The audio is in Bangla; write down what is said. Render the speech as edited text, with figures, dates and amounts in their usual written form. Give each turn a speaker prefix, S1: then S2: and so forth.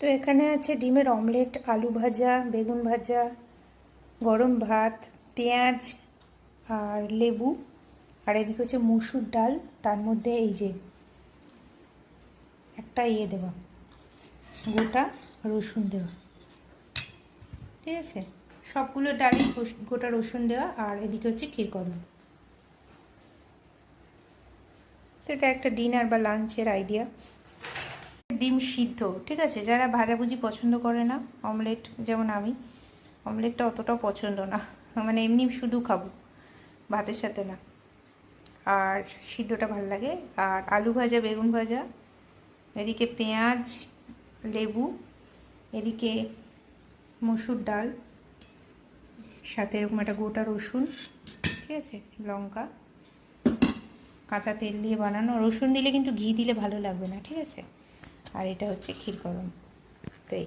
S1: তো এখানে আছে ডিমের অমলেট, আলু ভাজা, বেগুন ভাজা, গরম ভাত, পেঁয়াজ আর লেবু, আর এদিকে হচ্ছে মসুর ডাল, তার মধ্যে এই যে একটা দেওয়া গোটা রসুন দেওয়া, ঠিক আছে। সবগুলো ডালই গোটা রসুন দেওয়া, আর এদিকে হচ্ছে ক্ষীরকদম। তো এটা একটা ডিনার বা লাঞ্চের আইডিয়া। ডিম সিদ্ধ, ঠিক আছে। যারা ভাজাভুজি পছন্দ করে না, অমলেট যেমন আমি, অমলেটটা অতটাও পছন্দ না, মানে এমনি শুধু খাবো, ভাতের সাথে না। আর সিদ্ধটা ভালো লাগে। আর আলু ভাজা, বেগুন ভাজা, এদিকে পেঁয়াজ, লেবু, এদিকে মসুর ডাল, সাথে এরকম একটা গোটা রসুন, ঠিক আছে, লঙ্কা, কাঁচা তেল দিয়ে বানানো। রসুন দিলে কিন্তু ঘি দিলে ভালো লাগবে না, ঠিক আছে। আর এটা হচ্ছে ক্ষীরকদম। তাই